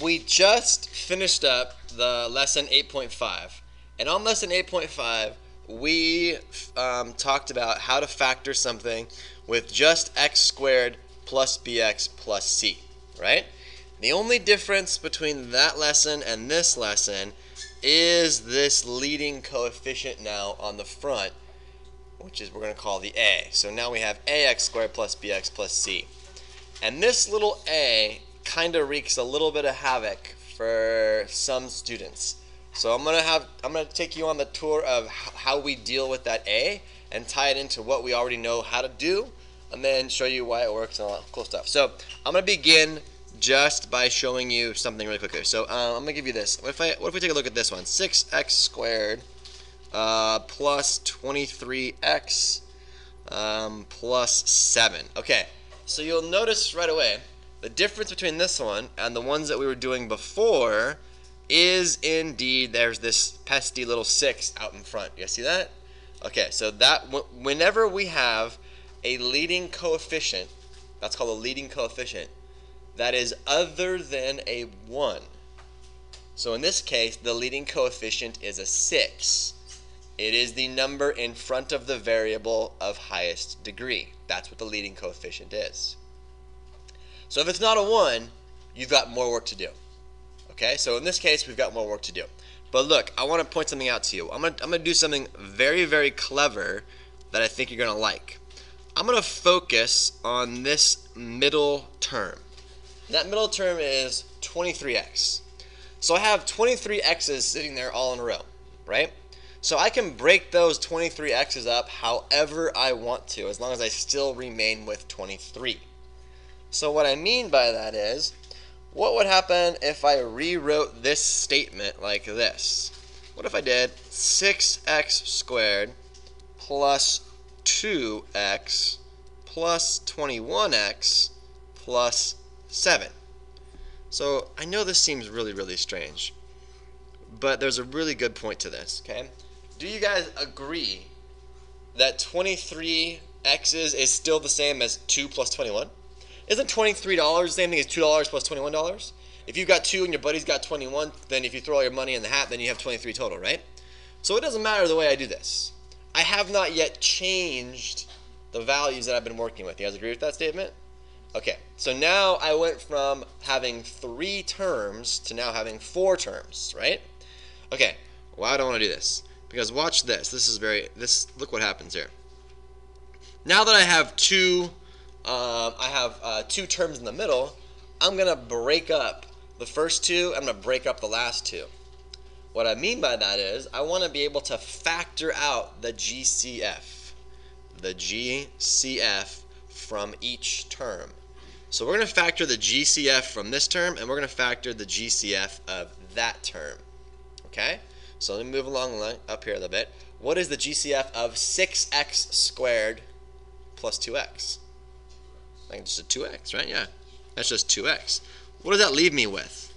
we just finished up the lesson 8.5, and on lesson 8.5 we talked about how to factor something with just x squared plus bx plus c, right? The only difference between that lesson and this lesson is this leading coefficient now on the front, which is we're going to call the a. So now we have ax squared plus bx plus c. And this little a kind of wreaks a little bit of havoc for some students. So I'm gonna take you on the tour of how we deal with that a and tie it into what we already know how to do, and then show you why it works and all that cool stuff. So I'm gonna begin just by showing you something really quickly. So I'm gonna give you this. What if we take a look at this one? 6x squared plus 23x plus 7. Okay, so you'll notice right away the difference between this one and the ones that we were doing before is indeed there's this pesky little 6 out in front. You guys see that? Okay, so that whenever we have a leading coefficient, that's called a leading coefficient, that is other than a 1. So in this case, the leading coefficient is a 6. It is the number in front of the variable of highest degree. That's what the leading coefficient is. So if it's not a 1, you've got more work to do. Okay, so in this case, we've got more work to do. But look, I want to point something out to you. I'm gonna do something very, very clever that I think you're gonna like. I'm gonna focus on this middle term. That middle term is 23x. So I have 23 x's sitting there all in a row, right? So I can break those 23 x's up however I want to, as long as I still remain with 23. So what I mean by that is, what would happen if I rewrote this statement like this? What if I did 6x squared plus 2x plus 21x plus 7? So I know this seems really, really strange, but there's a really good point to this, okay? Do you guys agree that 23 x's is still the same as 2 plus 21? Isn't $23 the same thing as $2 plus $21? If you've got 2 and your buddy's got 21, then if you throw all your money in the hat, then you have 23 total, right? So it doesn't matter the way I do this. I have not yet changed the values that I've been working with. You guys agree with that statement? Okay, so now I went from having 3 terms to now having 4 terms, right? Okay, why do I want to do this? Because watch this. Look what happens here. Now that I have two terms in the middle, I'm gonna break up the first 2. I'm gonna break up the last 2. What I mean by that is I want to be able to factor out the GCF from each term. So we're going to factor the GCF from this term, and we're going to factor the GCF of that term. Okay? So let me move along up here a little bit. What is the GCF of 6x squared plus 2x? I think just a 2x, right? Yeah. That's just 2x. What does that leave me with?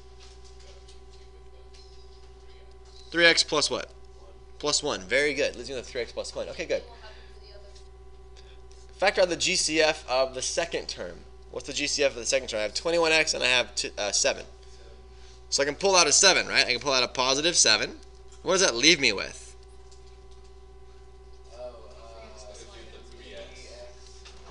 3x plus what? Plus 1. Very good. Leaves me with 3x plus 1. Okay, good. Factor out the GCF of the second term. What's the GCF of the second term? I have 21x and I have 7. So I can pull out a 7, right? I can pull out a positive 7. What does that leave me with?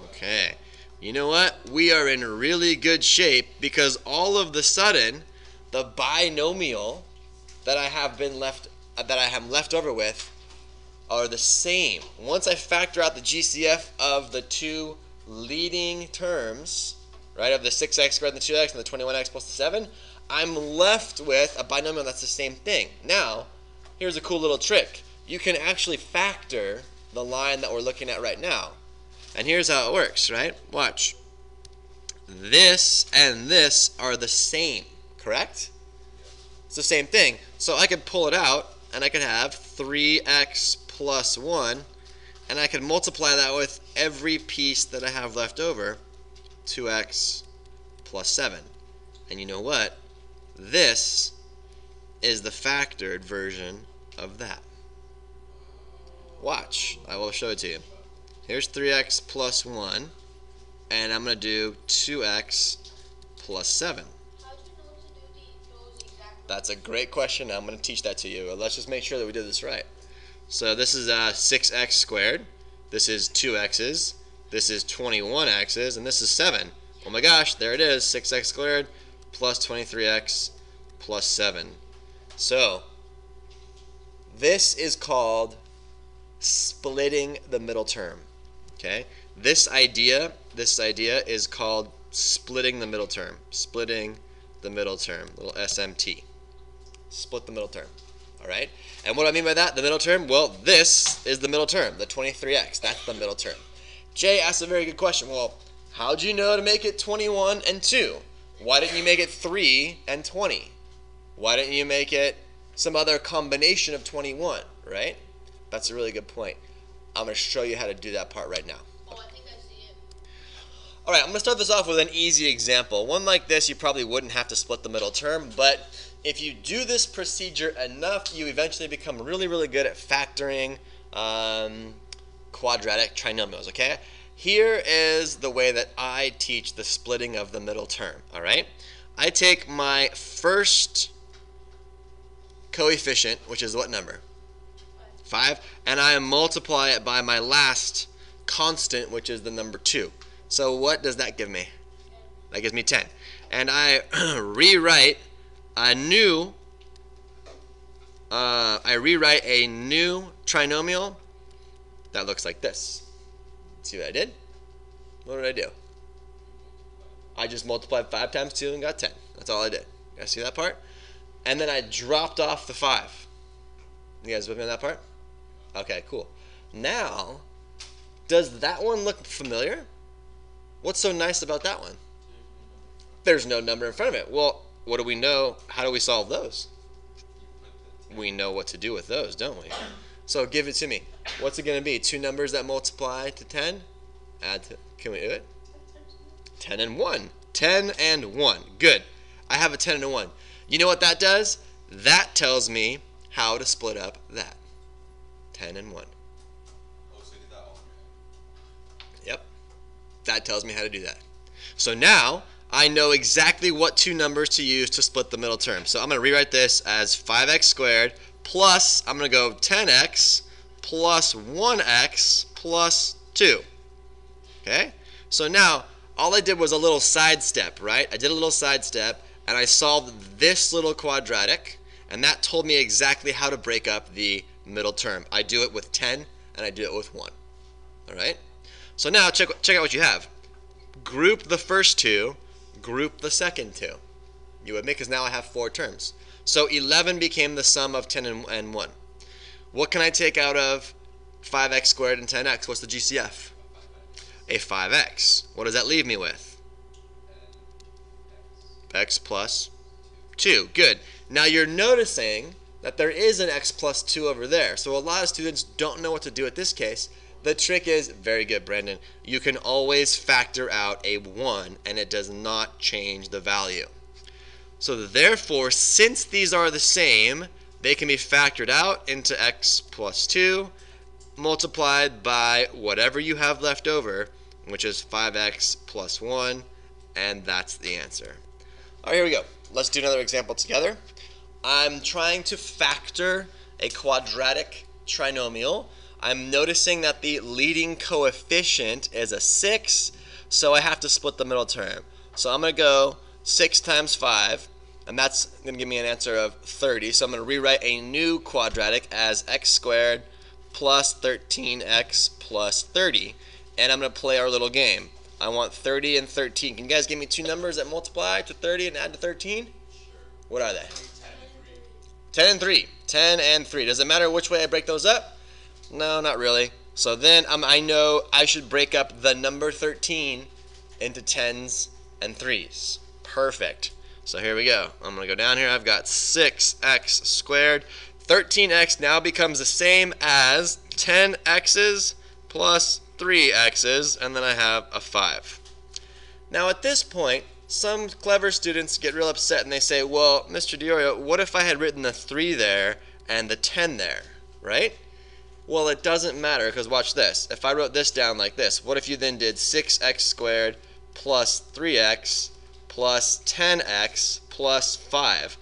Okay. You know what? We are in really good shape because all of the sudden, the binomial that I have left over with are the same. Once I factor out the GCF of the 2 leading terms, right, of the 6x squared and the 2x and the 21x plus the 7, I'm left with a binomial that's the same thing. Now, here's a cool little trick. You can actually factor the line that we're looking at right now. And here's how it works, right? Watch. This and this are the same, correct? It's the same thing. So I could pull it out, and I could have 3x plus 1, and I could multiply that with every piece that I have left over, 2x plus 7. And you know what? This is the factored version of that. Watch. I will show it to you. Here's 3x plus 1, and I'm going to do 2x plus 7. How do you know to do That's a great question. I'm going to teach that to you. Let's just make sure that we did this right. So this is 6x squared. This is 2x's. This is 21x's. And this is 7. Oh my gosh, there it is. 6x squared plus 23x plus 7. So this is called splitting the middle term. Okay? This idea is called splitting the middle term. Splitting the middle term. Little SMT. Split the middle term. Alright? And what do I mean by that? The middle term? Well, this is the middle term. The 23x. That's the middle term. Jay asked a very good question. Well, how'd you know to make it 21 and 2? Why didn't you make it 3 and 20? Why didn't you make it some other combination of 21, right? That's a really good point. I'm going to show you how to do that part right now. Oh, I think I see it. Alright, I'm going to start this off with an easy example. One like this, you probably wouldn't have to split the middle term, but if you do this procedure enough, you eventually become really, really good at factoring quadratic trinomials, okay? Here is the way that I teach the splitting of the middle term, alright? I take my first coefficient, which is what number? 5, and I multiply it by my last constant, which is the number 2. So what does that give me? That gives me 10. And I rewrite a new trinomial that looks like this. See what I did? What did I do? I just multiplied 5 times 2 and got 10. That's all I did. You guys see that part? And then I dropped off the 5. You guys with me on that part? Okay, cool. Now, does that one look familiar? What's so nice about that one? There's no number in front of it. Well, what do we know? How do we solve those? We know what to do with those, don't we? So give it to me. What's it going to be? 2 numbers that multiply to 10? Add to, can we do it? 10 and 1. 10 and 1. Good. I have a 10 and a 1. You know what that does? That tells me how to split up that. 10 and 1. Yep. That tells me how to do that. So now I know exactly what 2 numbers to use to split the middle term. So I'm going to rewrite this as 5x squared plus, I'm going to go 10x plus 1x plus 2. Okay? So now all I did was a little sidestep, right? I did a little sidestep and I solved this little quadratic, and that told me exactly how to break up the middle term. I do it with 10 and I do it with 1. Alright? So now check out what you have. Group the first 2, group the second 2. You with me? Because now I have 4 terms. So 11 became the sum of 10 and 1. What can I take out of 5x squared and 10x? What's the GCF? A 5x. What does that leave me with? X plus 2. Good. Now you're noticing that there is an x plus 2 over there. So a lot of students don't know what to do at this case. The trick is, very good, Brandon, you can always factor out a 1 and it does not change the value. So therefore, since these are the same, they can be factored out into x plus 2 multiplied by whatever you have left over, which is 5x plus 1, and that's the answer. All right, here we go. Let's do another example together. I'm trying to factor a quadratic trinomial. I'm noticing that the leading coefficient is a 6, so I have to split the middle term. So I'm going to go 6 times 5, and that's going to give me an answer of 30. So I'm going to rewrite a new quadratic as x squared plus 13x plus 30. And I'm going to play our little game. I want 30 and 13. Can you guys give me 2 numbers that multiply to 30 and add to 13? Sure. What are they? 10 and 3. 10 and 3. Does it matter which way I break those up? No, not really. So then I know I should break up the number 13 into 10s and 3s. Perfect. So here we go. I'm going to go down here. I've got 6x squared. 13x now becomes the same as 10x's plus 3x's, and then I have a 5. Now at this point, some clever students get real upset and they say, well, Mr. Diorio, what if I had written the 3 there and the 10 there, right? Well, it doesn't matter, because watch this. If I wrote this down like this, what if you then did 6x squared plus 3x plus 10x plus 5?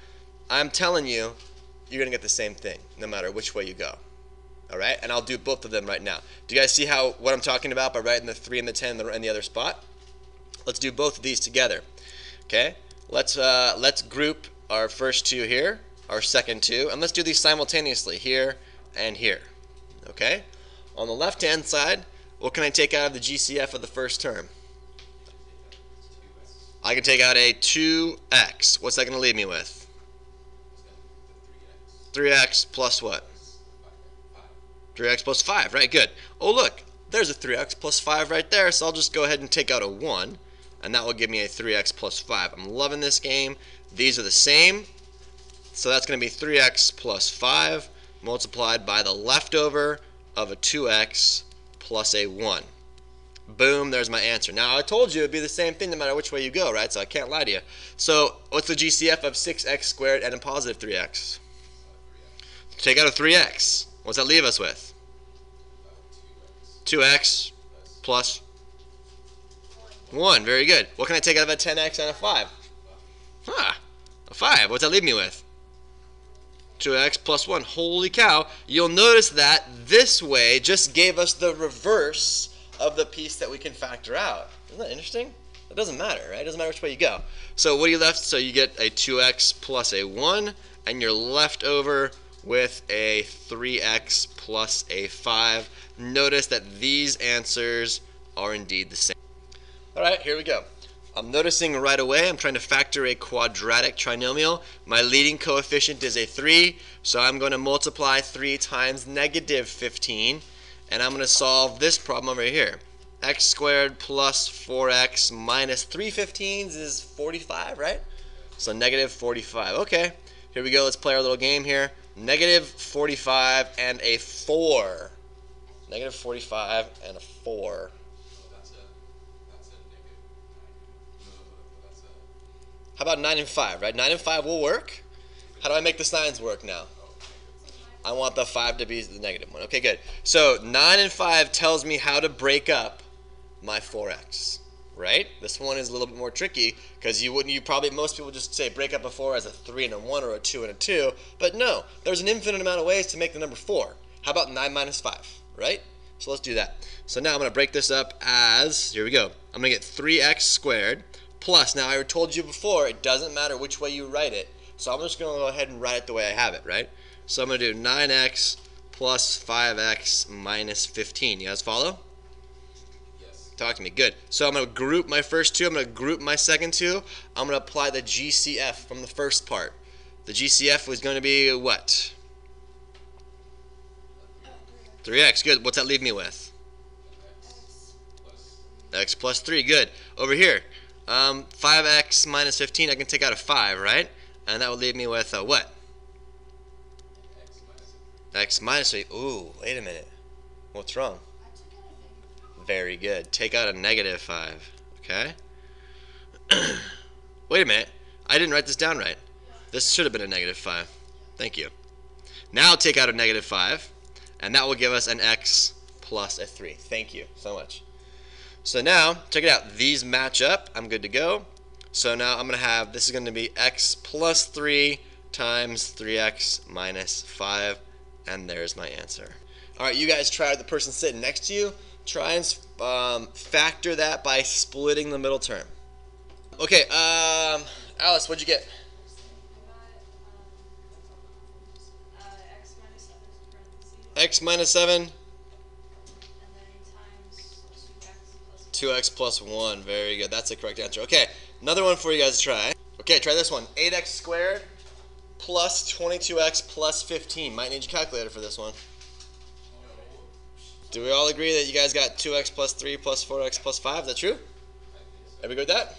I'm telling you, you're going to get the same thing no matter which way you go. All right? And I'll do both of them right now. Do you guys see what I'm talking about by writing the 3 and the 10 in the other spot? Let's do both of these together. Okay? Let's group our first two here, our second two, and let's do these simultaneously, here and here. Okay? On the left-hand side, what can I take out of the GCF of the first term? I can take out a 2x. What's that going to leave me with? 3x plus what? 3x plus 5, right? Good. Oh, look, there's a 3x plus 5 right there, so I'll just go ahead and take out a 1, and that will give me a 3x plus 5. I'm loving this game. These are the same, so that's going to be 3x plus 5 multiplied by the leftover of a 2x plus a 1. Boom, there's my answer. Now, I told you it would be the same thing no matter which way you go, right? So I can't lie to you. So what's the GCF of 6x squared and a positive 3x? Take out a 3x. What's that leave us with? 2x plus 1. Very good. What can I take out of a 10x and a 5? A 5. What's that leave me with? 2x plus 1. Holy cow. You'll notice that this way just gave us the reverse of the piece that we can factor out. Isn't that interesting? It doesn't matter, right? It doesn't matter which way you go. So what are you left? So you get a 2x plus a 1, and you're left over with a 3x plus a 5. Notice that these answers are indeed the same. All right, here we go. I'm noticing right away I'm trying to factor a quadratic trinomial. My leading coefficient is a 3, so I'm going to multiply 3 times negative 15, and I'm going to solve this problem over here. X squared plus 4x minus 3 15s is 45, right? So negative 45. Okay, here we go. Let's play our little game here. Negative 45 and a 4. Negative 45 and a 4. How about 9 and 5, right? 9 and 5 will work. How do I make the signs work now? I want the 5 to be the negative one. Okay, good. So 9 and 5 tells me how to break up my 4x, right? This one is a little bit more tricky because most people just say break up a 4 as a 3 and a 1 or a 2 and a 2, but no, there's an infinite amount of ways to make the number 4. How about 9 minus 5, right? So let's do that. So now I'm going to break this up as, here we go, I'm going to get 3x squared plus, now I told you before, it doesn't matter which way you write it, so I'm just going to go ahead and write it the way I have it, right? So I'm going to do 9x plus 5x minus 15. You guys follow? Yes. Talk to me. Good. So I'm going to group my first two. I'm going to group my second two. I'm going to apply the GCF from the first part. The GCF was going to be what? 3x. Good. What's that leave me with? X plus 3. Good. Over here, 5x minus 15. I can take out a 5, right? And that would leave me with what? X minus 3. Ooh, wait a minute. What's wrong? Very good. Take out a negative 5. Okay. Wait a minute. I didn't write this down right. This should have been a negative 5. Thank you. Now take out a negative 5, and that will give us an x plus a 3. Thank you so much. So now, check it out. These match up. I'm good to go. So now I'm going to have, this is going to be x plus 3 times 3x minus 5. And there's my answer. All right, you guys try, the person sitting next to you, try and factor that by splitting the middle term. Okay, Alice, what'd you get? X minus 7. And then times 2x plus 1. Very good. That's the correct answer. Okay, another one for you guys to try. Okay, try this one. 8x squared plus 22x plus 15. Might need your calculator for this one. Do we all agree that you guys got 2x plus 3 plus 4x plus 5? Is that true? Are we good with that?